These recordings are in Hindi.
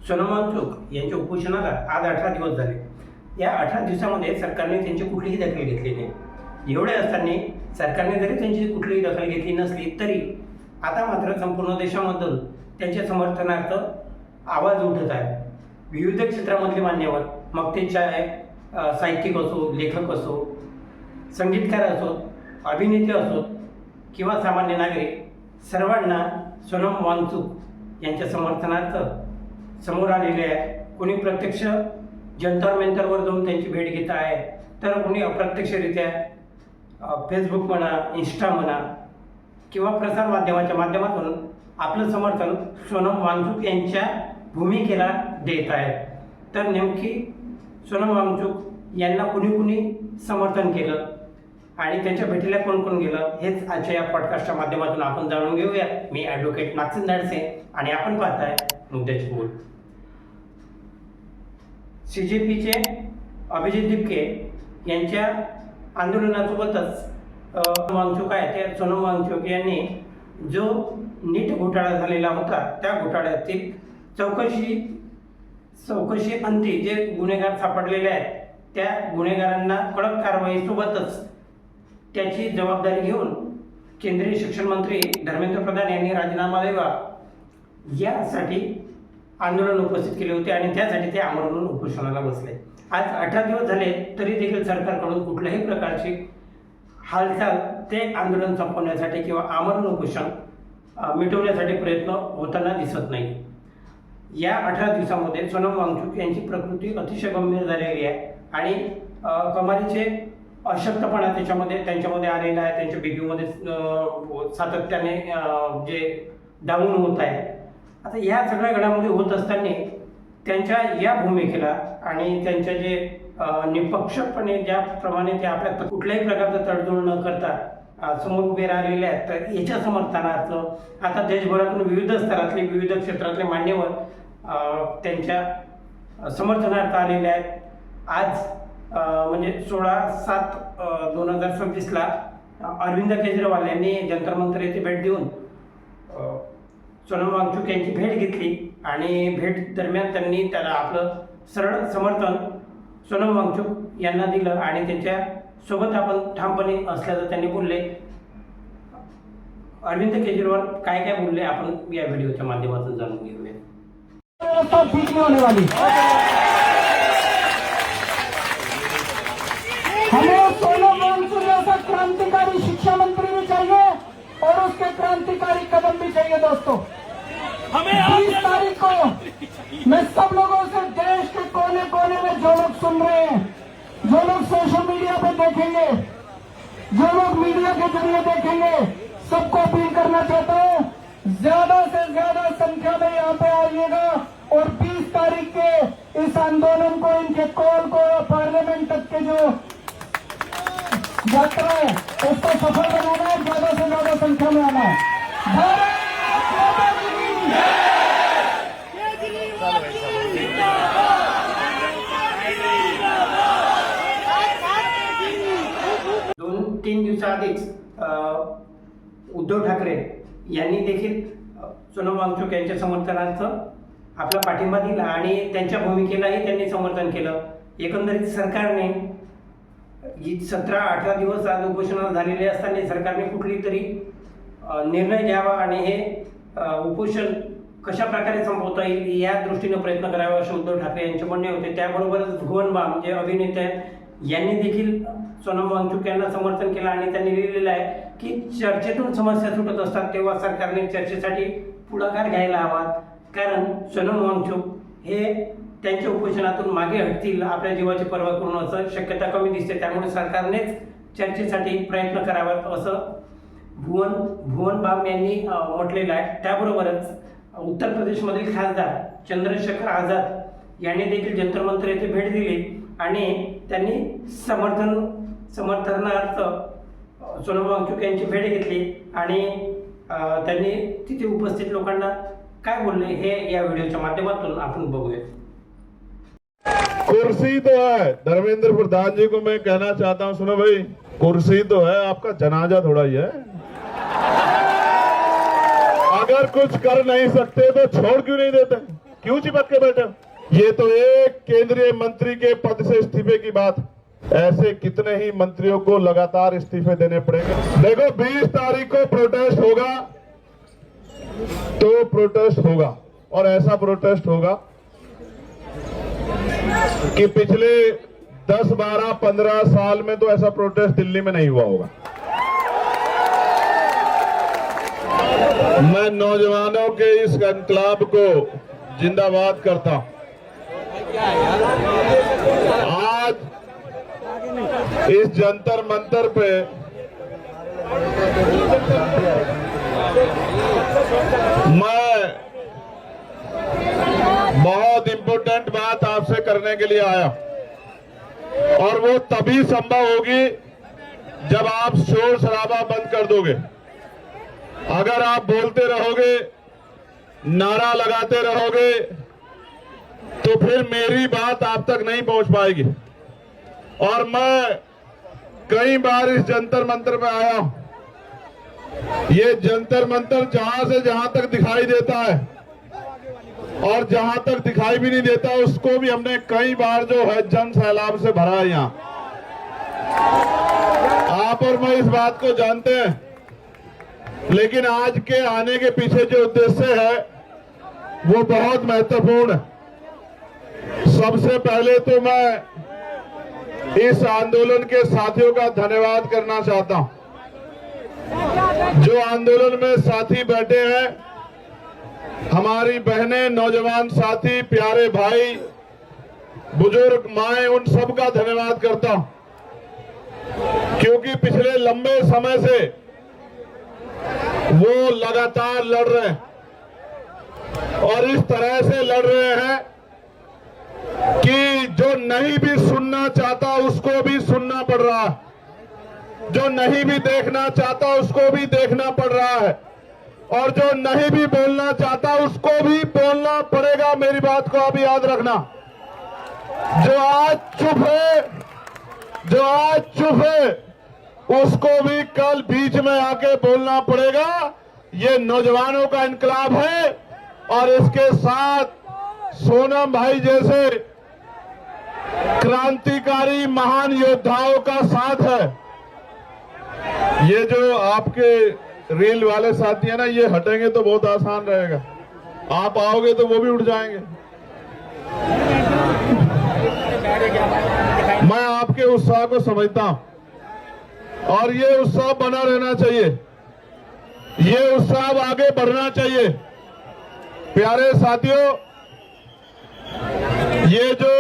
सोनम वांगचुक यांच्या उपोषणाला आज 18 दिवस झाले। या 18 दिवसामध्ये सरकारने त्यांची कुठलीही दखल घेतली नाही। एवढे असताना सरकारने जरी त्यांची कुठलीही दखल घेतली नसली तरी आता मात्र संपूर्ण देशामधून त्यांच्या समर्थनार्थ आवाज उठत आहे। विविध क्षेत्रामधले मान्यवर, मग ते साहित्यिक असो, लेखक असो, संगीतकार असो, अभिनेते असो किंवा सामान्य नागरिक, सर्वांना सोनम वांगचुक यांच्या समर्थनार्थ समोर आलेले आहे। कोणी प्रत्यक्ष जंतर मंतरवर जाऊन त्यांची भेट घेत आहे, तर कोणी अप्रत्यक्षरित्या फेसबुक म्हणा, इंस्टा म्हणा किंवा प्रसार माध्यमाच्या माध्यमातून आपलं समर्थन सोनम वांगचुक यांच्या भूमिकेला देत आहे। तर नेमकी सोनम वांगचुक यांना कुणी समर्थन केलं आणि त्यांच्या भेटीला कोण कोण गेलं हेच आजच्या या पॉडकास्टच्या माध्यमातून आपण जाणून घेऊया। मी ॲडव्होकेट नागसिंग धाडसे आणि आपण पाहताय मुद्द्याचे बोल। CJPचे अभिजित दिपके यांच्या आंदोलनासोबतच वांगचुक आहे ते सोनम वांगचुक यांनी जो नीट घोटाळा झालेला होता त्या घोटाळ्यातील चौकशी अंती जे गुन्हेगार सापडलेले आहेत त्या गुन्हेगारांना कडक कारवाईसोबतच त्याची जबाबदारी घेऊन केंद्रीय शिक्षण मंत्री धर्मेंद्र प्रधान यांनी राजीनामा द्यावा यासाठी आंदोलन उपस्थित केले होते आणि त्यासाठी ते आमरण उपोषणाला बसले। आज 18 दिवस झाले तरी देखील सरकारकडून कुठल्याही प्रकारची हालचाल ते आंदोलन संपवण्यासाठी किंवा आमरण उपोषण मिटवण्यासाठी प्रयत्न होताना दिसत नाही। या 18 दिवसामध्ये सोनम वांगचुक यांची प्रकृती अतिशय गंभीर झालेली आहे आणि कमालीचे अशक्तपणा त्यांच्यामध्ये आलेला आहे। त्यांच्या बीपीमध्ये सातत्याने जे डाऊन होत आहे। आता या सगळ्या घडामोडी होत असताना त्यांच्या या भूमिकेला आणि त्यांच्या जे निपक्षपणे ज्याप्रमाणे ते आपल्या कुठल्याही प्रकारचं तडजोड न करता समोर उभे राहिलेले आहेत, तर याच्या समर्थनार्थ आता देशभरातून विविध स्तरातले विविध क्षेत्रातले मान्यवर त्यांच्या समर्थनार्थ आलेले आहेत। आज म्हणजे 16/7/2026 अरविंद केजरीवाल यांनी जंतर मंतर येथे भेट देऊन सोनम वांगचुक यांची भेट घेतली आणि भेट दरम्यान त्यांनी त्याला आपलं सरळ समर्थन सोनम वांगचुक यांना दिलं आणि त्यांच्या सोबत आपण ठामपणे असल्याचं त्यांनी बोलले। अरविंद केजरीवाल काय काय बोलले आपण या व्हिडिओच्या माध्यमातून जाणून घेऊया। हमें सोनम वांगचुक जैसा क्रांतिकारी शिक्षा मंत्री भी चाहिए और उसके क्रांतिकारी कदम भी चाहिए। दोस्तों, हमें 20 तारीख को मैं सब लोगों से देश के कोने कोने में जो लोग सुन रहे हैं, जो लोग सोशल मीडिया पे देखेंगे, जो लोग मीडिया के जरिए देखेंगे, सबको अपील करना चाहता हूँ ज्यादा से ज्यादा संख्या में यहाँ पे आइएगा और 20 तारीख के इस आंदोलन को, इनके कॉल को पार्लियामेंट तक के जो यात्रा है उसको सफल बनाना है। ज्यादा से ज्यादा संख्या में आना है। भारत माता की जय। 2-3 दिवसाआधीच उद्धव ठाकरे यांनी देखील सोनम वांगचुक यांच्या समर्थनार्थ आपला पाठिंबा दिला आणि त्यांच्या भूमिकेलाही त्यांनी समर्थन केलं। एकंदरीत सरकारने 17-18 दिवस आज उपोषणाला झालेले असताना सरकारने कुठली तरी निर्णय घ्यावा आणि हे उपोषण कशा प्रकारे संपवता येईल या दृष्टीने प्रयत्न करावा असे उद्धव ठाकरे यांचे म्हणणे होते। त्याबरोबरच भुवन बाम जे अभिनेते आहेत यांनी देखील सोनम वांगचुक यांना समर्थन केलं आणि त्यांनी लिहिलेलं आहे की चर्चेतून समस्या सुटत असतात तेव्हा सरकारने चर्चेसाठी पुढाकार घ्यायला हवा, कारण सोनम वांगचुक हे त्यांच्या उपोषणातून मागे हटतील, आपल्या जीवाची पर्वा करून असं शक्यता कमी दिसते। त्यामुळे सरकारनेच चर्चेसाठी प्रयत्न करावेत असं भुवन बाम यांनी म्हटलेलं आहे। त्याबरोबरच उत्तर प्रदेशमधील खासदार चंद्रशेखर आझाद यांनी देखील जंतर मंतर येथे भेट दिली आणि त्यांनी समर्थनार्थ सोनम वांगचुक यांची भेट घेतली आणि त्यांनी तिथे उपस्थित लोकांना काय बोलले हे या व्हिडिओच्या माध्यमातून आपण बघूया। कुर्सी तो है, धर्मेंद्र प्रधान जी को मैं कहना चाहता हूं, सुनो भाई, कुर्सी तो है, आपका जनाजा थोड़ा ही है। अगर कुछ कर नहीं सकते तो छोड़ क्यों नहीं देते? क्यों चिपक के बैठे हो? ये तो एक केंद्रीय मंत्री के पद से इस्तीफे की बात। ऐसे कितने ही मंत्रियों को लगातार इस्तीफे देने पड़ेंगे। देखो 20 तारीख को प्रोटेस्ट होगा तो प्रोटेस्ट होगा, और ऐसा प्रोटेस्ट होगा कि पिछले 10, 12, 15 साल में तो ऐसा प्रोटेस्ट दिल्ली में नहीं हुआ होगा। मैं नौजवानों के इस इनकलाब को जिंदाबाद करता हूं। आज इस जंतर मंतर पे मैं बहुत इंपॉर्टेंट बात आपसे करने के लिए आया, और वो तभी संभव होगी जब आप शोर शराबा बंद कर दोगे। अगर आप बोलते रहोगे, नारा लगाते रहोगे, तो फिर मेरी बात आप तक नहीं पहुंच पाएगी। और मैं कई बार इस जंतर मंतर पे आया हूं। ये जंतर मंतर जहां से जहां तक दिखाई देता है, और जहां तक दिखाई भी नहीं देता उसको भी हमने कई बार जो है जन सैलाब से भरा है। यहां आप और मैं इस बात को जानते हैं, लेकिन आज के आने के पीछे जो उद्देश्य है वो बहुत महत्वपूर्ण है। सबसे पहले तो मैं इस आंदोलन के साथियों का धन्यवाद करना चाहता हूं। जो आंदोलन में साथी बैठे हैं, हमारी बहनें, नौजवान साथी, प्यारे भाई, बुजुर्ग माएं, उन सब का धन्यवाद करता हूं, क्योंकि पिछले लंबे समय से वो लगातार लड़ रहे हैं, और इस तरह से लड़ रहे हैं कि जो नहीं भी सुनना चाहता उसको भी सुनना पड़ रहा है, जो नहीं भी देखना चाहता उसको भी देखना पड़ रहा है, और जो नहीं भी बोलना चाहता उसको भी बोलना पड़ेगा। मेरी बात को आप याद रखना। जो आज चुप है उसको भी कल बीच में आके बोलना पड़ेगा। ये नौजवानों का इनकलाब है, और इसके साथ सोनम भाई जैसे क्रांतिकारी महान योद्धाओं का साथ है। ये जो आपके रेल वाले साथी है ना, ये हटेंगे तो बहुत आसान रहेगा। आप आओगे तो वो भी उठ जाएंगे। मैं आपके उत्साह को समझता हूं, और ये उत्साह बना रहना चाहिए, ये उत्साह आगे बढ़ना चाहिए। प्यारे साथियों, ये जो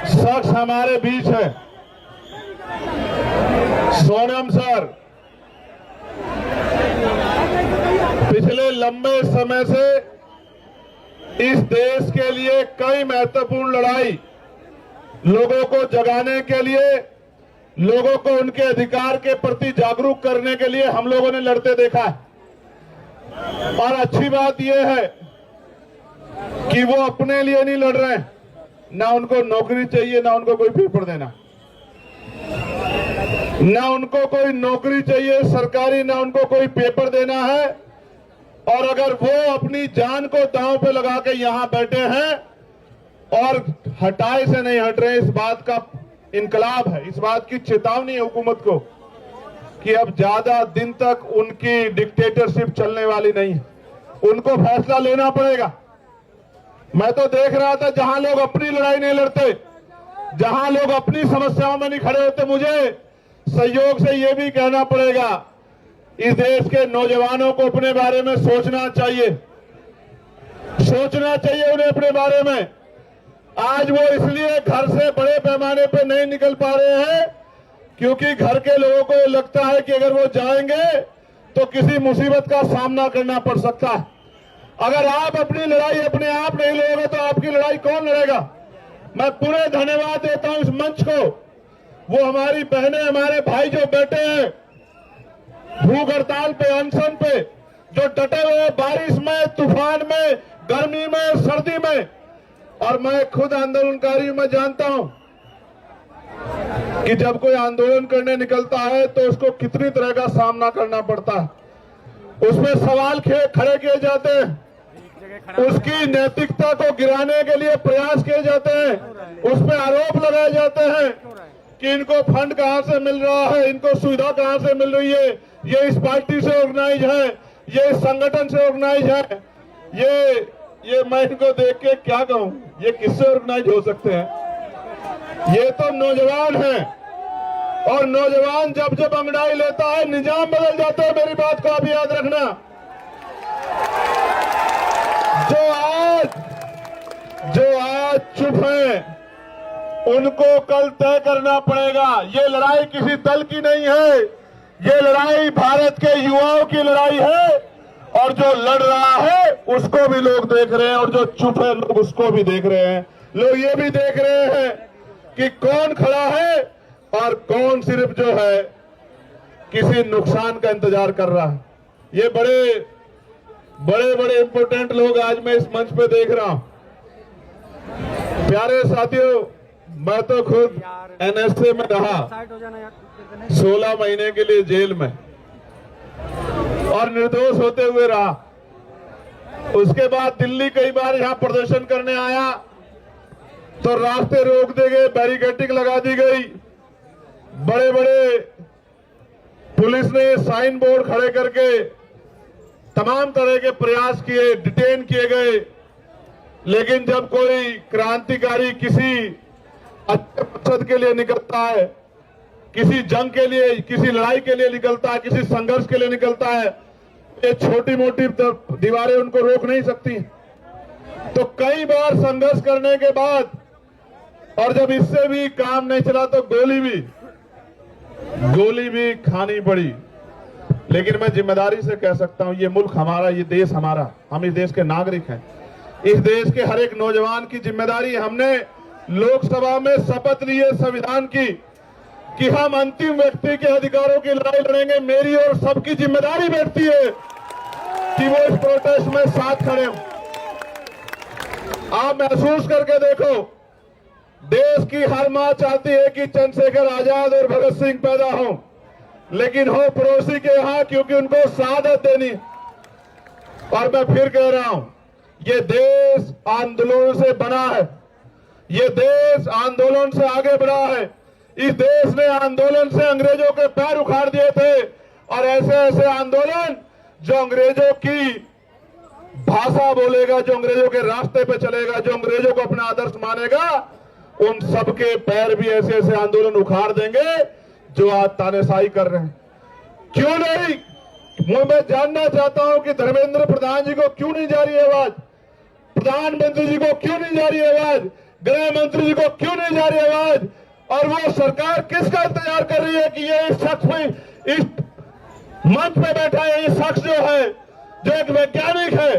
शख्स हमारे बीच है, सोनम सर, पिछले लंबे समय से इस देश के लिए कई महत्वपूर्ण लड़ाई, लोगों को जगाने के लिए, लोगों को उनके अधिकार के प्रति जागरूक करने के लिए हम लोगों ने लड़ते देखा है। और अच्छी बात यह है कि वो अपने लिए नहीं लड़ रहे हैं, ना उनको नौकरी चाहिए, ना उनको कोई पेपर देना, ना उनको कोई नौकरी चाहिए सरकारी, ना उनको कोई पेपर देना है। और अगर वो अपनी जान को दांव पे लगा के यहां बैठे हैं और हटाए से नहीं हट रहे, इस बात का इनकलाब है, इस बात की चेतावनी है हुकूमत को कि अब ज्यादा दिन तक उनकी डिक्टेटरशिप चलने वाली नहीं है। उनको फैसला लेना पड़ेगा। मैं तो देख रहा था जहां लोग अपनी लड़ाई नहीं लड़ते, जहां लोग अपनी समस्याओं में नहीं खड़े होते, मुझे सहयोग से यह भी कहना पड़ेगा, इस देश के नौजवानों को अपने बारे में सोचना चाहिए उन्हें अपने बारे में। आज वो इसलिए घर से बड़े पैमाने पे नहीं निकल पा रहे हैं क्योंकि घर के लोगों को लगता है कि अगर वो जाएंगे तो किसी मुसीबत का सामना करना पड़ सकता है। अगर आप अपनी लड़ाई अपने आप नहीं लड़ोगे तो आपकी लड़ाई कौन लड़ेगा। मैं पूरे धन्यवाद देता हूं इस मंच को, वो हमारी बहनें, हमारे भाई जो बैठे हैं भूख हड़ताल पे, अनशन पे, जो डटे हुए बारिश में, तूफान में, गर्मी में, सर्दी में। और मैं खुद आंदोलनकारी हूं, मैं जानता हूं कि जब कोई आंदोलन करने निकलता है तो उसको कितनी तरह का सामना करना पड़ता है, उसमें सवाल खड़े किए जाते हैं। उसकी नैतिकता को गिराने के लिए प्रयास किए जाते हैं, उस पर आरोप लगाए जाते हैं कि इनको फंड कहां से मिल रहा है, इनको सुविधा कहां से मिल रही है, ये इस पार्टी से ऑर्गेनाइज है, ये इस संगठन से ऑर्गेनाइज है। ये मैं इनको देख के क्या कहूं, ये किससे ऑर्गेनाइज हो सकते हैं? ये तो नौजवान हैं, और नौजवान जब जब अंगड़ाई लेता है निजाम बदल जाता है। मेरी बात को आप याद रखना। जो आज चुप हैं उनको कल तय करना पड़ेगा। ये लड़ाई किसी दल की नहीं है, ये लड़ाई भारत के युवाओं की लड़ाई है, और जो लड़ रहा है उसको भी लोग देख रहे हैं, और जो चुप है लोग उसको भी देख रहे हैं। लोग ये भी देख रहे हैं कि कौन खड़ा है और कौन सिर्फ जो है किसी नुकसान का इंतजार कर रहा है। ये बड़े बड़े इंपोर्टेंट लोग आज मैं इस मंच पे देख रहा हूं। प्यारे साथियों, मैं तो खुद एनएसए में रहा 16 महीने के लिए जेल में, और निर्दोष होते हुए रहा। उसके बाद दिल्ली कई बार यहां प्रदर्शन करने आया तो रास्ते रोक दिए गए, बैरिकेडिंग लगा दी गई, बड़े बड़े पुलिस ने साइन बोर्ड खड़े करके तमाम तरह के प्रयास किए, डिटेन किए गए। लेकिन जब कोई क्रांतिकारी किसी अच्छे मकसद के लिए निकलता है, किसी जंग के लिए, किसी लड़ाई के लिए निकलता है, किसी संघर्ष के लिए निकलता है, ये छोटी मोटी दीवारें उनको रोक नहीं सकती। तो कई बार संघर्ष करने के बाद, और जब इससे भी काम नहीं चला तो गोली भी खानी पड़ी। लेकिन मैं जिम्मेदारी से कह सकता हूं, ये मुल्क हमारा, ये देश हमारा, हम इस देश के नागरिक हैं। इस देश के हर एक नौजवान की जिम्मेदारी। हमने लोकसभा में शपथ ली है संविधान की कि हम अंतिम व्यक्ति के अधिकारों की लड़ाई लड़ेंगे। मेरी और सबकी जिम्मेदारी बैठती है कि वो इस प्रोटेस्ट में साथ खड़े हों। आप महसूस करके देखो, देश की हर मां चाहती है कि चंद्रशेखर आजाद और भगत सिंह पैदा हों, लेकिन हो पड़ोसी के यहां, क्योंकि उनको शहादत देनी। और मैं फिर कह रहा हूं, ये देश आंदोलनों से बना है, ये देश आंदोलन से आगे बढ़ा है। इस देश ने आंदोलन से अंग्रेजों के पैर उखाड़ दिए थे, और ऐसे ऐसे आंदोलन जो अंग्रेजों की भाषा बोलेगा, जो अंग्रेजों के रास्ते पे चलेगा, जो अंग्रेजों को अपना आदर्श मानेगा, उन सबके पैर भी ऐसे ऐसे आंदोलन उखाड़ देंगे जो आज तानाशाही कर रहे हैं। क्यों नहीं? मैं जानना चाहता हूं कि धर्मेंद्र प्रधान जी को क्यों नहीं जा रही आवाज, प्रधानमंत्री जी को क्यों नहीं जा रही आवाज, गृह मंत्री जी को क्यों नहीं जा रही आवाज, और वो सरकार किसका इंतजार कर रही है कि ये इस शख्स में, इस मंच पे बैठा है, ये शख्स जो है, जो एक वैज्ञानिक है,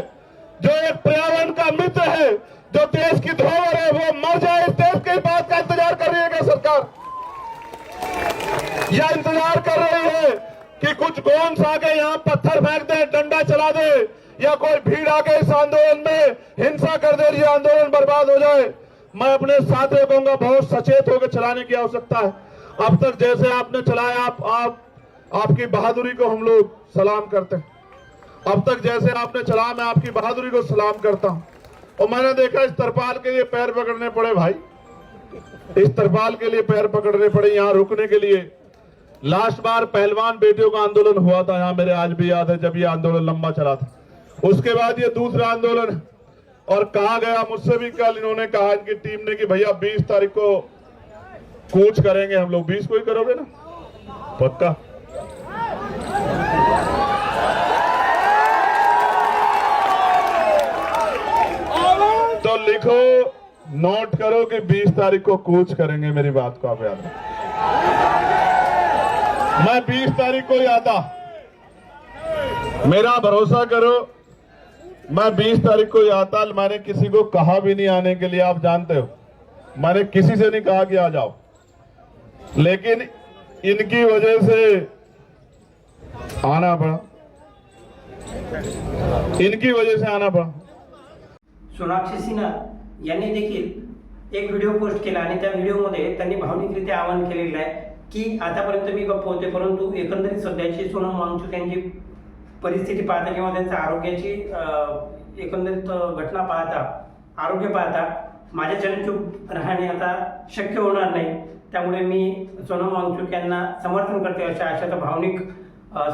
जो एक पर्यावरण का मित्र है, जो देश की धरोहर है, वो मर जाए, इस देश की बात का इंतजार कर रही है क्या सरकार? या इंतजार कर रही है कि कुछ गोंस आके यहाँ पत्थर फेंक दे, डंडा चला दे, या कोई भीड़ आके इस आंदोलन में हिंसा कर दे, ये आंदोलन बर्बाद हो जाए? मैं अपने साथियों को कहूंगा, बहुत सचेत होकर चलाने की आवश्यकता है। अब तक जैसे आपने चलाया, आपकी बहादुरी को हम लोग सलाम करते हैं। अब तक जैसे आपने चलाया, मैं आपकी बहादुरी को सलाम करता हूं। और मैंने देखा इस तरपाल के लिए पैर पकड़ने पड़े भाई, इस तरपाल के लिए पैर पकड़ने पड़े यहाँ रुकने के लिए। लास्ट बार पहलवान बेटियों का आंदोलन हुआ था यहाँ, मेरे आज भी याद है, जब ये आंदोलन लंबा चला था। उसके बाद ये दूसरा आंदोलन, और कहा गया मुझसे भी कल, इन्होंने कहा इनकी टीम ने कि भैया 20 तारीख को कूच करेंगे हम लोग। 20 को ही करोगे ना? पक्का? तो लिखो, नोट करो कि 20 तारीख को कूच करेंगे। मेरी बात को आप याद रखें। मैं 20 तारीख को ही आता, मेरा भरोसा करो, मैं 20 तारीख को ही आता। मैंने किसी को कहा भी नहीं आने के लिए, आप जानते हो, मैंने किसी से नहीं कहा कि आ जाओ, लेकिन इनकी वजह से आना पड़ा, इनकी वजह से आना पड़ा। सोनाक्षी सिन्हा यांनी देखील एक व्हिडिओ पोस्ट केला, आणि त्या व्हिडिओमध्ये त्यांनी भावनिकरित्या आवाहन केलेलं आहे की आतापर्यंत मी गप्प होते, परंतु एकंदरीत सध्याची सोनम वांगचुक यांची परिस्थिती पाहता किंवा त्यांच्या आरोग्याची एकंदरीत घटना पाहता, आरोग्य पाहता माझ्याच्याने चूप राहणे आता शक्य होणार नाही. त्यामुळे मी सोनम वांगचुक यांना समर्थन करते अशा आशयाचा भावनिक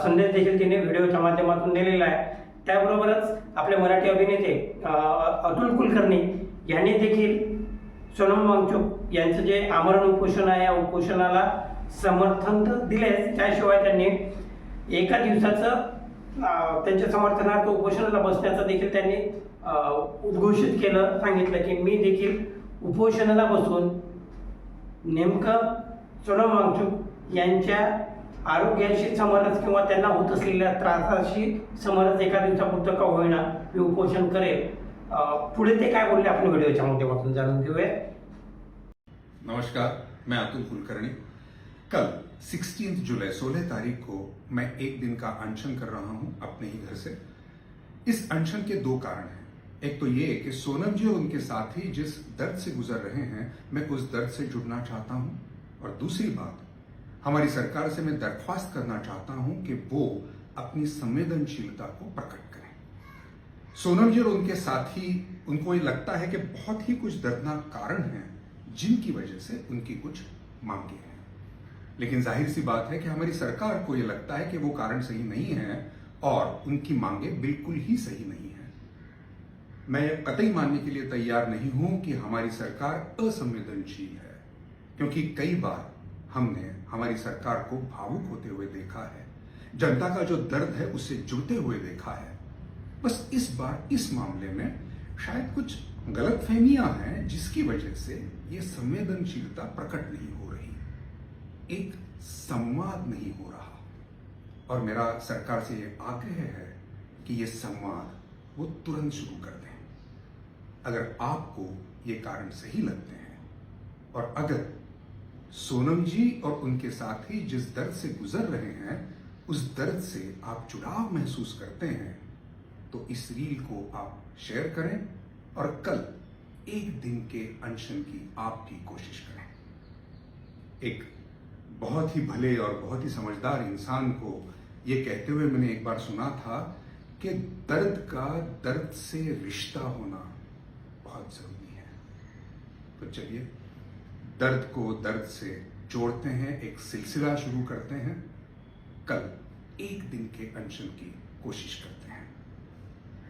संदेश देखील तिने व्हिडिओच्या माध्यमातून दिलेला आहे. त्याबरोबरच आपले मराठी अभिनेते अतुल कुलकर्णी यांनी देखील सोनम वांगचुक यांचं जे आमरण उपोषण आहे या उपोषणाला समर्थन तर दिलेच, त्याशिवाय त्यांनी एका दिवसाचं त्यांच्या समर्थनार्थ उपोषणाला बसण्याचं देखील त्यांनी उद्घोषित केलं. सांगितलं की मी देखील उपोषणाला बसून नेमकं सोनम वांगचुक यांच्या आरोग्याशी समरस किंवा त्यांना होत असलेल्या त्रासाशी समरस एका दिवसापुरतं का होईना मी उपोषण करेल. पुढे ते काय बोलले आपण व्हिडिओच्या माध्यमातून जाणून घेऊया. नमस्कार, मैं अतुल कुलकर्णी. कल 16 जुलाई 16 तारीख को मैं एक दिन का अनशन कर रहा हूं अपने ही घर से. इस अनशन के दो कारण हैं. एक तो ये कि सोनम जी और उनके साथी जिस दर्द से गुजर रहे हैं, मैं उस दर्द से जुड़ना चाहता हूं. और दूसरी बात, हमारी सरकार से मैं दरख्वास्त करना चाहता हूं कि वो अपनी संवेदनशीलता को प्रकट करें. सोनम जी और उनके साथी, उनको ये लगता है कि बहुत ही कुछ दर्दनाक कारण हैं जिनकी वजह से उनकी कुछ मांगे हैं. लेकिन जाहिर सी बात है कि हमारी सरकार को ये लगता है कि वो कारण सही नहीं है और उनकी मांगे बिल्कुल ही सही नहीं है. मैं ये कतई मानने के लिए तैयार नहीं हूं कि हमारी सरकार असंवेदनशील है, क्योंकि कई बार हमने हमारी सरकार को भावुक होते हुए देखा है, जनता का जो दर्द है उससे जुड़ते हुए देखा है. बस इस बार इस मामले में शायद कुछ गलतफहमियां हैं जिसकी वजह से ये संवेदनशीलता प्रकट नहीं हो रही, एक संवाद नहीं हो रहा. और मेरा सरकार से ये आग्रह है कि ये संवाद वो तुरंत शुरू कर दें. अगर आपको ये कारण सही लगते हैं और अगर सोनम जी और उनके साथी जिस दर्द से गुजर रहे हैं उस दर्द से आप जुड़ाव महसूस करते हैं, तो इस रील को आप शेयर करें और कल एक दिन के अनशन की आप भी कोशिश करें. एक बहुत ही भले और बहुत ही समझदार इंसान को ये कहते हुए मैंने एक बार सुना था कि दर्द का दर्द से रिश्ता होना बहुत जरूरी है. तो चलिए दर्द को दर्द से जोड़ते हैं, एक सिलसिला शुरू करते हैं. कल एक दिन के अनशन की कोशिश करते हैं.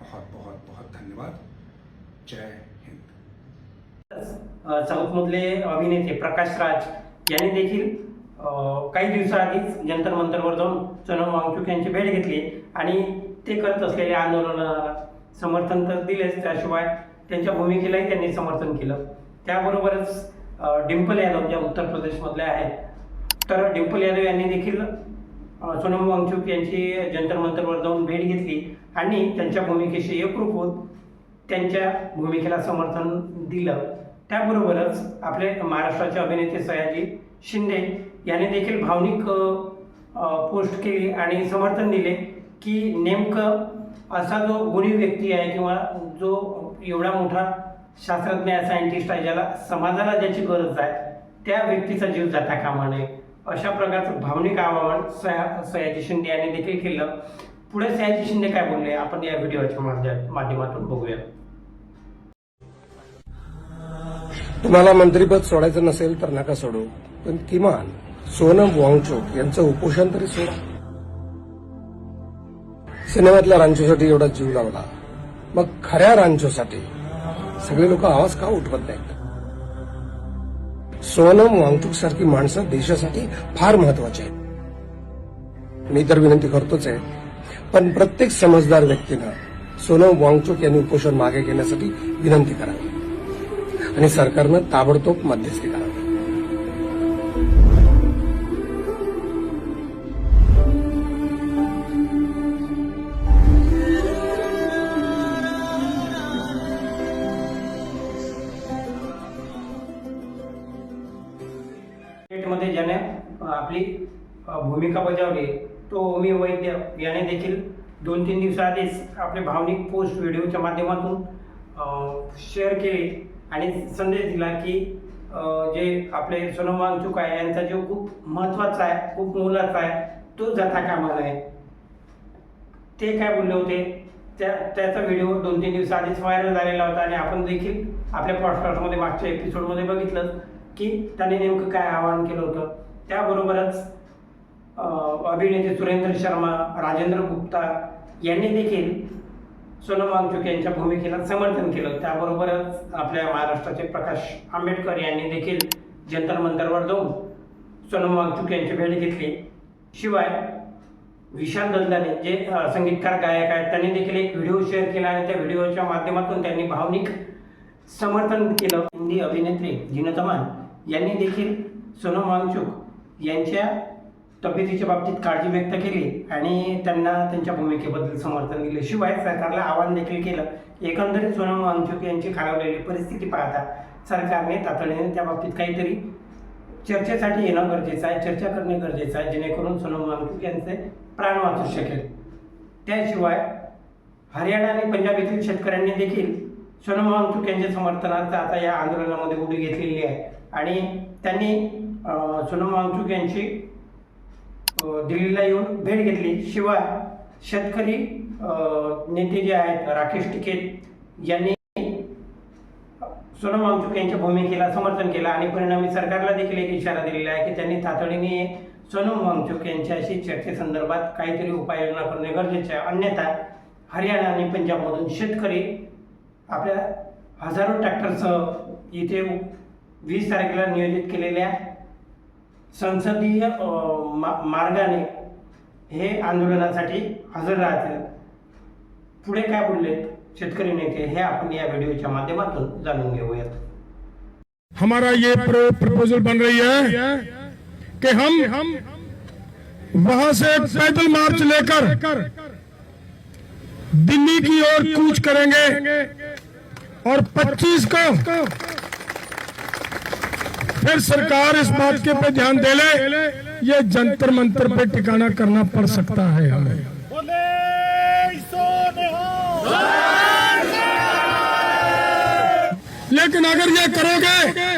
बहुत बहुत बहुत धन्यवाद. जय हिंद. साऊथ मधले अभिनेते प्रकाश राज यांनी देखील काही दिवसाआधीच जंतर मंतरवर जाऊन सोनम वांगचुक यांची भेट घेतली आणि ते करत असलेल्या आंदोलनाला समर्थन तर दिलेच, त्याशिवाय त्यांच्या भूमिकेलाही त्यांनी समर्थन केलं. त्याबरोबरच डिंपल यादव ज्या उत्तर प्रदेशमधल्या आहेत, तर डिंपल यादव यांनी देखील सोनम वांगचुक यांची जंतर मंतरवर जाऊन भेट घेतली आणि त्यांच्या भूमिकेशी एकरूप होत त्यांच्या भूमिकेला समर्थन दिलं. त्याबरोबरच आपले महाराष्ट्राचे अभिनेते सयाजी शिंदे यांनी देखील भावनिक पोस्ट केली आणि समर्थन दिले की नेमकं असा जो गुणी व्यक्ती आहे किंवा जो एवढा मोठा शास्त्रज्ञ आहे, सायंटिस्ट आहे, ज्याला समाजाला ज्याची गरज आहे त्या व्यक्तीचा जीव जाता कामा नये, अशा प्रकारचं भावनिक आवाहन सयाजी शिंदे यांनी देखील केलं. पुढे सयाजी शिंदे काय बोलले आपण या व्हिडिओच्या माध्यमातून बघूया. तुम्हाला मंत्रिपद सोडायचं नसेल तर नका सोडू, पण किमान सोनम वांगचुक यांचं उपोषण तरी सोडा. सिनेमातल्या रांचोसाठी एवढा जीव लावला, मग खऱ्या रांचोसाठी सगळे लोक आवाज का उठवत नाहीत? सोनम वांगचुक सारखी माणसं देशासाठी फार महत्वाची आहेत. मी तर विनंती करतोच आहे, पण प्रत्येक समजदार व्यक्तीनं सोनम वांगचुक यांनी उपोषण मागे घेण्यासाठी विनंती करावी आणि सरकारनं ताबडतोब मध्यस्थी करावी. मध्ये ज्याने आपली भूमिका बजावली तो ओमी वैद्य याने देखील 2-3 दिवसाआधीच आपले भावनिक पोस्ट व्हिडिओच्या माध्यमातून शेअर केली आणि संदेश दिला की जे आपले सोनम वांगचुक आहे यांचा जीव खूप महत्त्वाचा आहे, खूप मोलाचा आहे, तो जाता कामा नये. ते काय बोलले होते त्याचा व्हिडिओ 2-3 दिवस आधीच व्हायरल झालेला होता आणि आपण देखील आपल्या पॉडकास्टमध्ये मागच्या एपिसोडमध्ये बघितलं की त्याने नेमकं काय आवाहन केलं होतं. त्याबरोबरच अभिनेते सुरेंद्र शर्मा, राजेंद्र गुप्ता यांनी देखील सोनम वांगचुक यांच्या भूमिकेला समर्थन केलं. त्याबरोबरच आपल्या महाराष्ट्राचे प्रकाश आंबेडकर यांनी देखील जंतर मंतरवर जाऊन सोनम वांगचुक यांची भेट घेतली. शिवाय विशाल दलदाने जे संगीतकार गायक आहेत त्यांनी देखील एक व्हिडिओ शेअर केला आणि त्या व्हिडिओच्या माध्यमातून त्यांनी भावनिक समर्थन केलं. हिंदी अभिनेत्री जीनत अमान यांनी देखील सोनम वांगचुक यांच्या तब्येतीच्या बाबतीत काळजी व्यक्त केली आणि त्यांना त्यांच्या भूमिकेबद्दल समर्थन दिले. शिवाय सरकारला आवाहन देखील केलं. एकंदरीत सोनम वांगचुक यांची खालावलेली परिस्थिती पाहता सरकारने तातडीने त्या बाबतीत काहीतरी चर्चेसाठी येणं गरजेचं आहे, चर्चा करणे गरजेचं आहे, जेणेकरून सोनम वांगचुक यांचे प्राण वाचू शकेल. त्याशिवाय हरियाणा आणि पंजाब येथील शेतकऱ्यांनी देखील सोनम वांगचुक यांच्या समर्थनार्थ आता या आंदोलनामध्ये उडी घेतलेली आहे आणि त्यांनी सोनम वांगचुक यांची दिल्लीला येऊन भेट घेतली. शिवाय शेतकरी नेते जे आहेत राकेश टिकेत यांनी सोनम वांगचुक यांच्या भूमिकेला समर्थन केलं आणि परिणामी सरकारला देखील एक इशारा दिलेला आहे की त्यांनी तातडीने सोनम वांगचुक यांच्याशी चर्चेसंदर्भात काहीतरी उपाययोजना करणे गरजेचे आहे. अन्यथा हरियाणा आणि पंजाबमधून शेतकरी आपल्या हजारो ट्रॅक्टरसह इथे 20 तारखेला नियोजित केलेल्या संसदीय मार्गाने हे आंदोलनासाठी हजर राहतील. पुढे काय बोललेत शेतकरी नेते हे आपण या व्हिडिओच्या माध्यमातून जाणून घेऊयात. हमारा ये प्रपोजल बन रही है कि हम वहां से एक पैदल मार्च लेकर दिल्ली की ओर कूच करेंगे और 25 को फिर सरकार इस बात के पे ध्यान दे ले, ये जंतर मंतर पे ठिकाना करना पड़ सकता है हमें. लेकिन अगर ये करोगे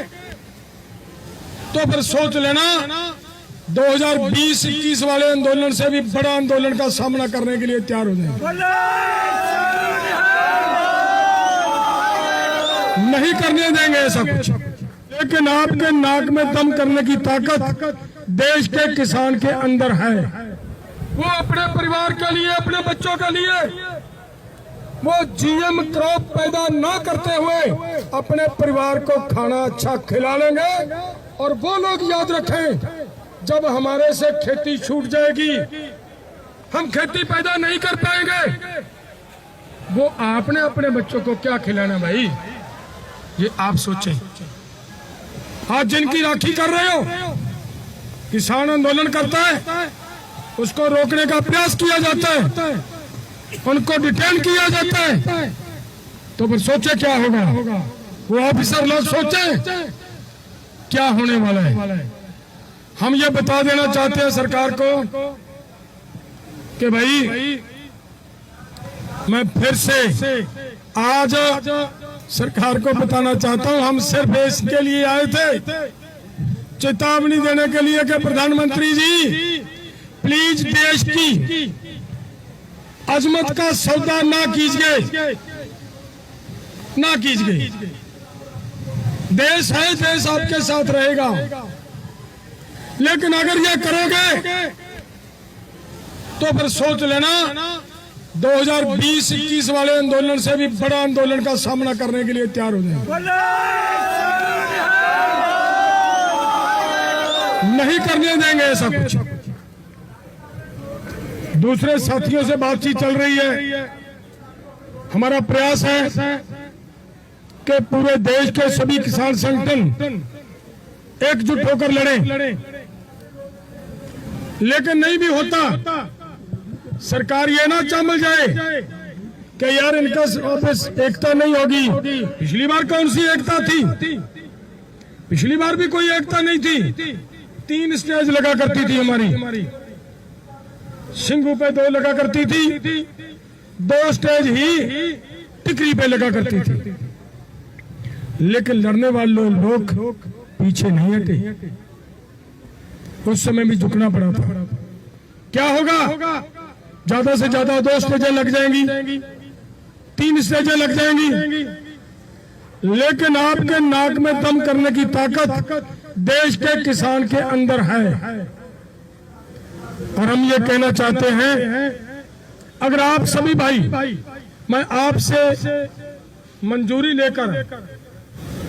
तो फिर सोच लेना 2020-21 वाले आंदोलन से भी बड़ा आंदोलन का सामना करने के लिए तैयार हो जाएंगे. नहीं करने देंगे ऐसा कुछ. लेकिन आपके नाक में दम करने की ताकत देश के किसान के अंदर है. वो अपने परिवार के लिए, अपने बच्चों के लिए वो जीएम क्रॉप पैदा न करते हुए अपने परिवार को खाना अच्छा खिला लेंगे. और वो लोग याद रखें, जब हमारे से खेती छूट जाएगी, हम खेती पैदा नहीं कर पाएंगे, वो आपने अपने बच्चों को क्या खिलाना भाई, ये आप सोचें. आज जिनकी राखी कर रहे हो, किसान आंदोलन करता है, उसको रोकने का प्रयास किया जाता है, उनको डिटेन किया जाता है, तो फिर सोचे क्या होगा. वो ऑफिसर लोग सोचे क्या होने वाला है. हम ये बता देना चाहते हैं सरकार को कि भाई मैं फिर से आज सरकार को बताना चाहता हूं, हम सिर्फ इसके लिए आए थे चेतावनी देने के लिए कि प्रधानमंत्री जी प्लीज देश की अजमत का सौदा ना कीजिए, ना कीजिए. देश है, देश आपके साथ रहेगा. लेकिन अगर ये करोगे तो फिर सोच लेना 2020-21 वाले आंदोलन से भी बड़ा आंदोलन का सामना करने के लिए तैयार हो जाएंगे. नहीं करने देंगे ऐसा कुछ. दूसरे साथियों से बातचीत चल रही है. हमारा प्रयास है कि पूरे देश के सभी किसान संगठन एकजुट होकर लड़ें. लेकिन नहीं भी होता, सरकार ये ना चामल जाए कि यार इनका ऑफिस एकता नहीं होगी. पिछली बार कौन सी एकता थी? पिछली बार भी कोई एकता नहीं थी. 3 स्टेज लगा करती थी हमारी, सिंगू पे 2 लगा करती थी, 2 स्टेज ही टिकरी पे लगा करती थी. लेकिन लड़ने वाले लोग पीछे नहीं हटे. उस समय भी झुकना पड़ा था. क्या होगा? ज्यादा से ज्यादा 2 स्टेजें लग जाएंगी, 3 स्टेजें लग जाएंगी, लेकिन आपके नाक में दम करने की ताकत देश के किसान के अंदर है। और हम ये कहना चाहते हैं, अगर आप सभी भाई, मैं आपसे मंजूरी लेकर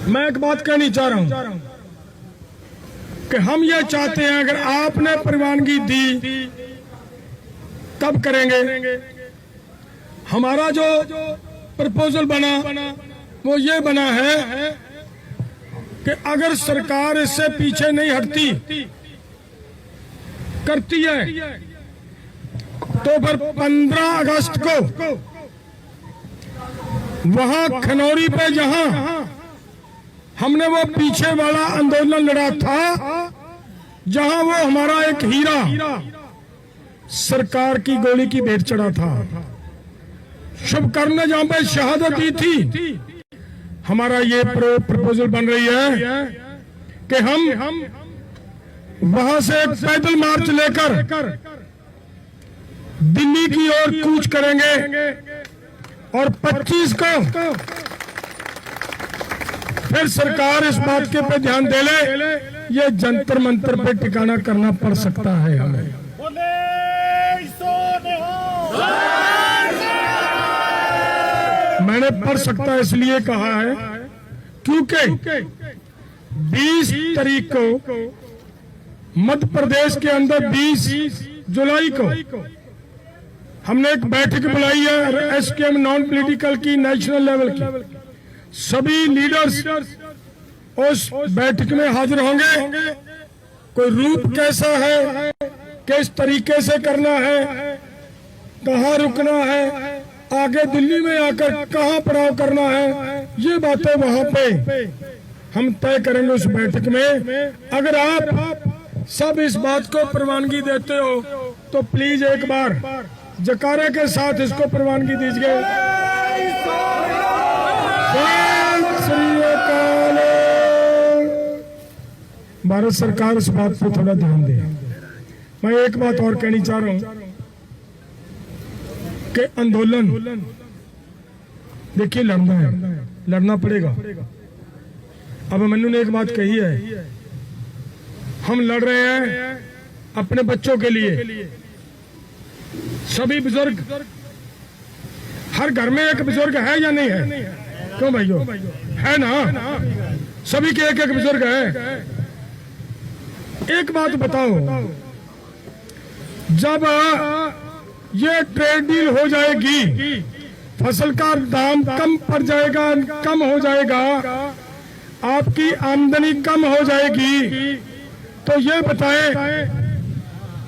मैं एक बात कहनी चाह रहा हूं कि हम ये चाहते हैं, अगर आपने परवानगी दी तब करेंगे। हमारा जो प्रपोजल बना वो ये बना है कि अगर सरकार इससे पीछे नहीं हटती करती है तो फिर 15 अगस्त को वहां खनौरी पे जहां हमने वो पीछे वाला आंदोलन लड़ा था, जहां वो हमारा एक हीरा सरकार की गोली की भेंट चढ़ा था, शुभकर्ण ने जहां पे शहादत दी थी, हमारा ये प्रपोजल बन रही है कि हम वहां से एक पैदल मार्च लेकर दिल्ली की ओर कूच करेंगे और 25 को फिर सरकार इस बात के पे ध्यान दे ले, ये जंतर मंतर पे ठिकाना करना पड़ सकता है हमें। मैंने पढ़ सकता इसलिए कहा है क्योंकि 20 तारीख को मध्य प्रदेश के अंदर 20 जुलाई को हमने एक बैठक बुलाई है एसकेएम नॉन पॉलिटिकल की, नेशनल लेवल की। सभी लीडर्स उस बैठक में हाजिर होंगे। कोई रूप कैसा है, किस तरीके से करना है, कहाँ रुकना है, आगे दिल्ली में आकर कहाँ पड़ाव करना है, ये बातें वहां पे हम तय करेंगे उस बैठक में। अगर आप सब इस बात को प्रवानगी देते हो तो प्लीज एक बार जकारे के साथ इसको प्रवानगी दीजिए। भारत सरकार इस बात पे थोड़ा ध्यान दे। मैं एक बात और कहनी चाह रहा हूं कि आंदोलन देखिए लड़ना है, लड़ना पड़ेगा। अब मन्नू ने एक बात कही है, हम लड़ रहे हैं अपने बच्चों के लिए। सभी बुजुर्ग, हर घर में एक बुजुर्ग है या नहीं है? क्यों भाइयों, है ना? सभी के एक बुजुर्ग है। एक बात बताओ, जब ये ट्रेड डील हो जाएगी, फसल का दाम कम पड़ जाएगा, कम हो जाएगा, आपकी आमदनी कम हो जाएगी, तो ये बताएं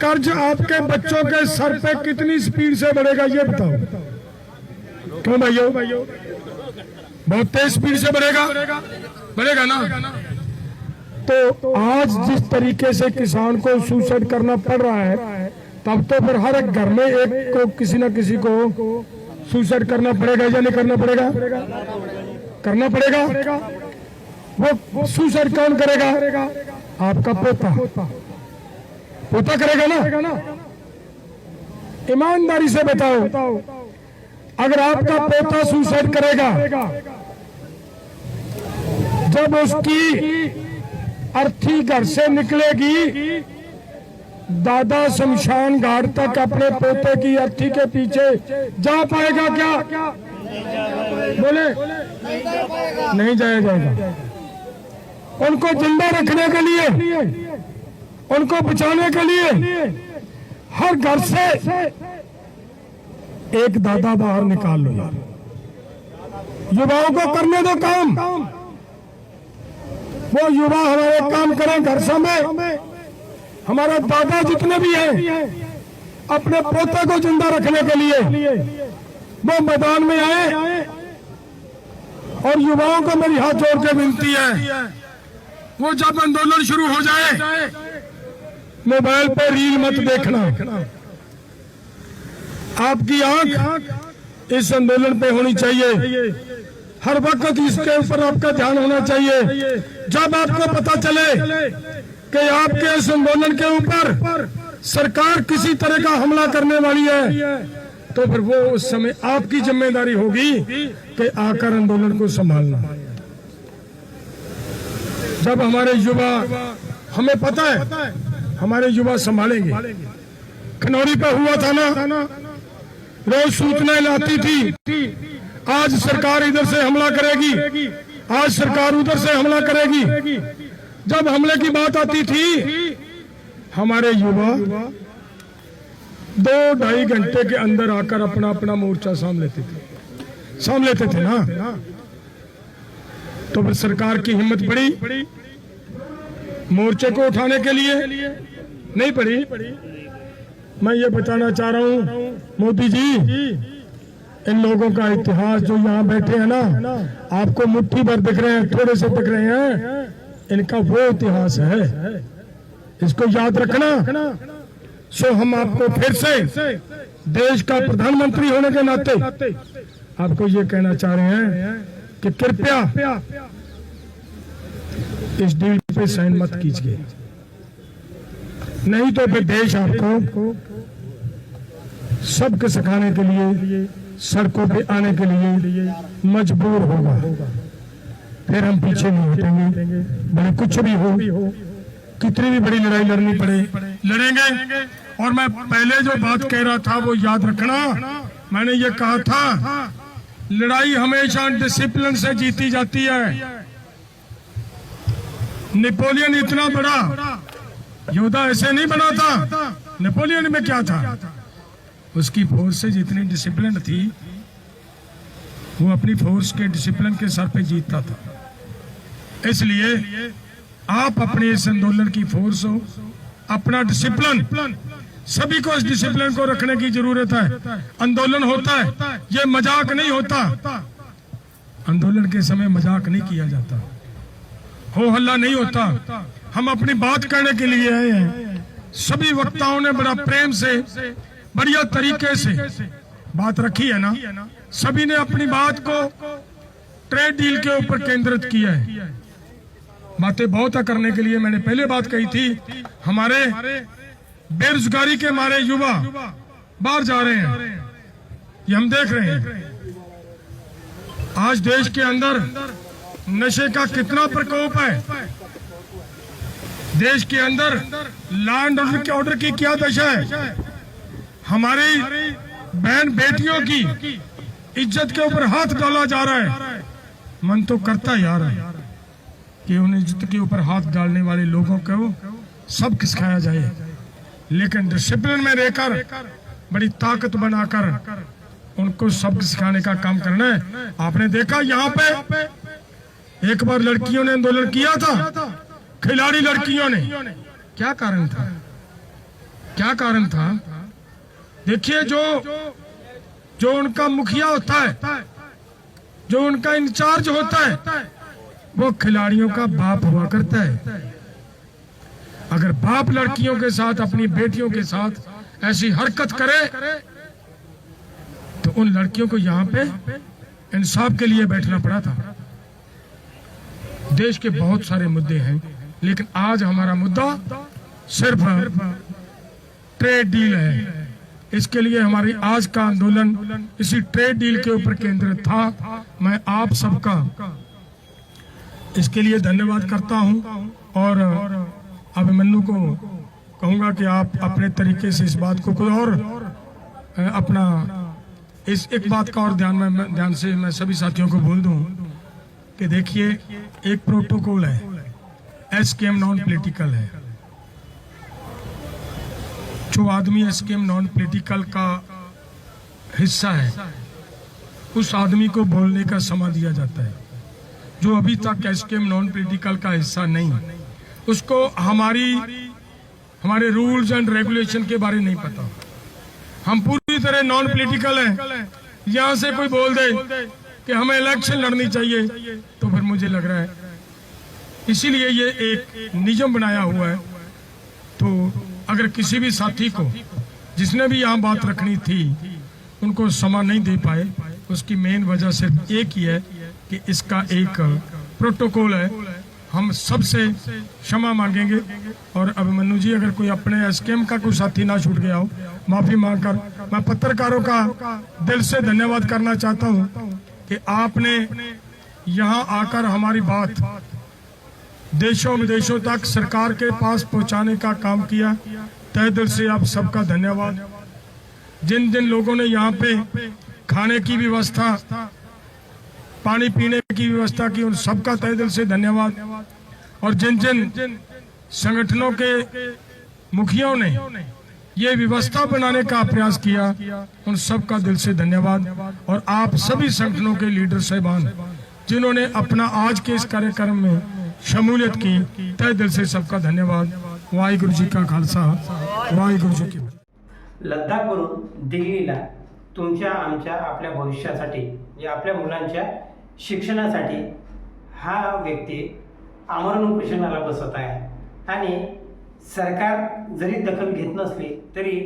कर्ज आपके बच्चों के सर पे कितनी स्पीड से बढ़ेगा, ये बताओ। क्यों भाइयों, बहुत तेज स्पीड से बढ़ेगा ना? तो आज जिस तरीके से किसान को सुसाइड करना पड़ रहा है, तब तो फिर हर एक घर में एक को किसी न किसी को सुसाइड करना पड़ेगा या नहीं करना पड़ेगा? करना पड़ेगा। वो सुसाइड कौन करेगा? आपका पोता करेगा ना? ईमानदारी से बताओ, अगर आपका पोता सुसाइड करेगा, जब उसकी अर्थी घर से निकलेगी, दादा शमशान घाट तक अपने पोते की अर्थी के पीछे जा पाएगा क्या? बोले नहीं जाएगा। उनको जिंदा रखने के लिए, उनको बचाने के लिए हर घर से एक दादा बाहर निकाल लो यार। युवाओं को करने दो काम, वो युवा हमारे काम करें घर में। हमारा दादा जितने भी हैं, अपने पोते को जिंदा रखने के लिए वो मैदान में आए। और युवाओं को मेरी हाथ जोड़ के विनती है, वो जब आंदोलन शुरू हो जाए, मोबाइल पे रील मत देखना। आपकी आंख इस आंदोलन पे होनी चाहिए, हर वक्त इसके ऊपर आपका ध्यान होना चाहिए। जब आपको पता चले कि आपके इस आंदोलन के ऊपर सरकार किसी तरह का हमला करने वाली है, तो फिर वो उस समय आपकी जिम्मेदारी होगी कि आकर आंदोलन को संभालना। जब हमारे युवा, हमें पता है हमारे युवा संभालेंगे। खनौरी पे हुआ था ना, रोज सूचनाएं लाती थी, आज सरकार इधर से हमला करेगी, आज सरकार उधर से हमला करेगी। जब हमले की बात आती थी, हमारे युवा 2-2.5 घंटे के अंदर आकर अपना अपना मोर्चा साम लेते थे ना। तो फिर सरकार की हिम्मत पड़ी मोर्चे को उठाने के लिए? नहीं पड़ी। मैं ये बताना चाह रहा हूं मोदी जी, इन लोगों का इतिहास जो यहाँ बैठे हैं ना, आपको मुट्ठी भर दिख रहे हैं, थोड़े से दिख रहे हैं, इनका वो इतिहास है, इसको याद रखना। सो हम आपको फिर से देश का प्रधानमंत्री होने के नाते आपको ये कहना चाह रहे हैं कि कृपया इस डील पे साइन मत कीजिए, नहीं तो फिर देश आपको सबके सिखाने के लिए सड़कों पे आने के लिए मजबूर होगा। फिर हम पीछे नहीं हटेंगे, भले कुछ भी हो, कितनी भी बड़ी लड़ाई लड़नी पड़े लड़ेंगे। और मैं पहले जो बात कह रहा था वो याद रखना, मैंने ये कहा था लड़ाई हमेशा डिसिप्लिन से जीती जाती है। नेपोलियन इतना बड़ा योद्धा ऐसे नहीं बना था। नेपोलियन में क्या था, उसकी फोर्सेज इतनी डिसिप्लिन थी, वो अपनी फोर्स के डिसिप्लिन के सर पे जीतता था। इसलिए आप अपने इस आंदोलन की फोर्स हो, अपना डिसिप्लिन, सभी को इस डिसिप्लिन को रखने की जरूरत है। आंदोलन होता है, ये मजाक नहीं होता। आंदोलन के समय मजाक नहीं किया जाता, हो हल्ला नहीं होता। हम अपनी बात करने के लिए आए हैं। सभी वक्ताओं ने बड़ा प्रेम से, बढ़िया तरीके से बात रखी है ना। सभी ने अपनी बात को ट्रेड डील के ऊपर केंद्रित किया है। बातें बहुत करने के लिए मैंने पहले बात कही थी, हमारे बेरोजगारी के मारे युवा बाहर जा रहे हैं, ये हम देख रहे हैं। आज देश के अंदर नशे का कितना प्रकोप है, देश के अंदर लैंड ऑर्डर की क्या दशा है, हमारी बहन बेटियों की इज्जत के ऊपर हाथ डाला जा रहा है। मन तो करता यार कि उन इज्जत के ऊपर हाथ डालने वाले लोगों को सब सिखाया जाए, लेकिन डिसिप्लिन में रहकर बड़ी ताकत बनाकर उनको सबक सिखाने का काम करना है। आपने देखा यहाँ पे एक बार लड़कियों ने आंदोलन किया था, खिलाड़ी लड़कियों ने, क्या कारण था, क्या कारण था? देखिए जो उनका मुखिया होता है, जो उनका इंचार्ज होता है, वो खिलाड़ियों का बाप हुआ करता है। अगर बाप लड़कियों के साथ, अपनी बेटियों के साथ ऐसी हरकत करे तो उन लड़कियों को यहाँ पे इंसाफ के लिए बैठना पड़ा था। देश के बहुत सारे मुद्दे हैं, लेकिन आज हमारा मुद्दा सिर्फ ट्रेड डील है। इसके लिए हमारी आज का आंदोलन इसी ट्रेड डील के ऊपर केंद्रित था। मैं आप सबका इसके लिए धन्यवाद करता हूं और अभिमन्यु को कहूंगा कि आप अपने तरीके से इस बात को कोई और अपना इस एक बात का और ध्यान से मैं सभी साथियों को बोल दूं कि देखिए, एक प्रोटोकॉल है, एसकेएम नॉन पॉलिटिकल है। जो आदमी एसकेएम नॉन पॉलिटिकल का हिस्सा है, उस आदमी को बोलने का समय दिया जाता है। जो अभी तक एसकेएम नॉन पॉलिटिकल का हिस्सा नहीं, उसको हमारे रूल्स एंड रेगुलेशन के बारे नहीं पता। हम पूरी तरह नॉन पॉलिटिकल हैं। यहाँ से कोई बोल दे कि हमें इलेक्शन लड़नी चाहिए, तो फिर मुझे लग रहा है इसीलिए ये एक नियम बनाया हुआ है। तो अगर किसी भी साथी को, जिसने भी यहाँ बात रखनी थी, उनको समय नहीं दे पाए, उसकी मेन वजह सिर्फ एक ही है कि इसका एक प्रोटोकॉल है। हम सबसे क्षमा मांगेंगे। और अभिमन्यु जी, अगर कोई अपने एसकेएम का कोई साथी ना छूट गया हो, माफी मांगकर मैं पत्रकारों का दिल से धन्यवाद करना चाहता हूं कि आपने यहां आकर हमारी बात देशों विदेशों तक सरकार के पास पहुंचाने का काम किया। तहे दिल से आप सबका धन्यवाद। जिन जिन लोगों ने यहाँ पे खाने की व्यवस्था, पानी पीने की व्यवस्था की, उन सबका तहे दिल से धन्यवाद। और जिन जिन संगठनों के मुखियाओं ने ये व्यवस्था बनाने का प्रयास किया, उन सबका दिल से धन्यवाद। और आप सभी संगठनों के लीडर साहिबान जिन्होंने अपना आज के इस कार्यक्रम में शमूलियत की, तहे दिल से सबका धन्यवाद। वाहिगुरु जी का खालसा, वाहिगुरु जी की फतेह। लद्दाखवरून दिल्लीला तुमच्या आमच्या आपल्या भविष्यासाठी, या आपल्या मुलांच्या शिक्षणासाठी हा व्यक्ती आमरण उपोषणाला बसत आहे। आणि सरकार जरी दखल घेत नसली तरी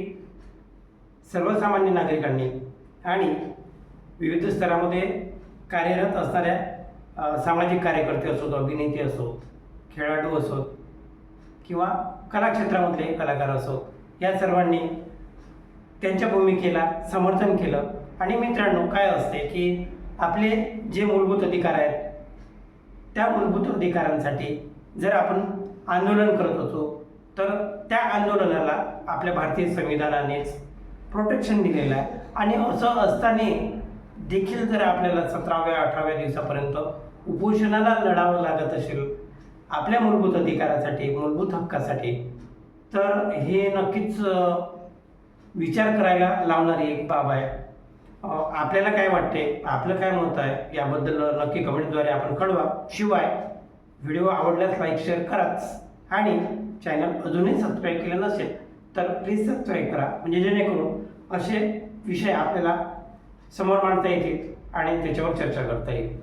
सर्वसामान्य नागरिकांनी आणि विविध स्तरामध्ये कार्यरत असणाऱ्या सामाजिक कार्यकर्ते असोत, अभिनेते असोत, खेळाडू असोत किंवा कला क्षेत्रामधले कलाकार असोत, या सर्वांनी त्यांच्या भूमिकेला समर्थन केलं। आणि मित्रांनो, काय असते की आपले जे मूलभूत अधिकार आहेत, त्या मूलभूत अधिकारांसाठी जर आपण आंदोलन करत असो तर त्या आंदोलनाला आपल्या भारतीय संविधानानेच प्रोटेक्शन दिलेलं आहे। आणि असं असताना देखील जर आपल्याला 17व्या 18व्या दिवसापर्यंत उपोषणाला लढावं लागत असेल आपल्या मूलभूत अधिकारासाठी, मूलभूत हक्कासाठी, तर हे नक्कीच विचार करायला लावणारी एक बाब आहे। आपल्याला काय वाटते, आपलं काय मत आहे याबद्दल नक्की कमेंटद्वारे आपण कळवा। शिवाय व्हिडिओ आवडल्यास लाईक शेअर कराच आणि चॅनल अजूनही सबस्क्राईब केलं नसेल तर प्लीज सबस्क्राईब करा, म्हणजे जेणेकरून असे विषय आपल्याला समोर मांडता येतील आणि त्याच्यावर चर्चा करता येईल।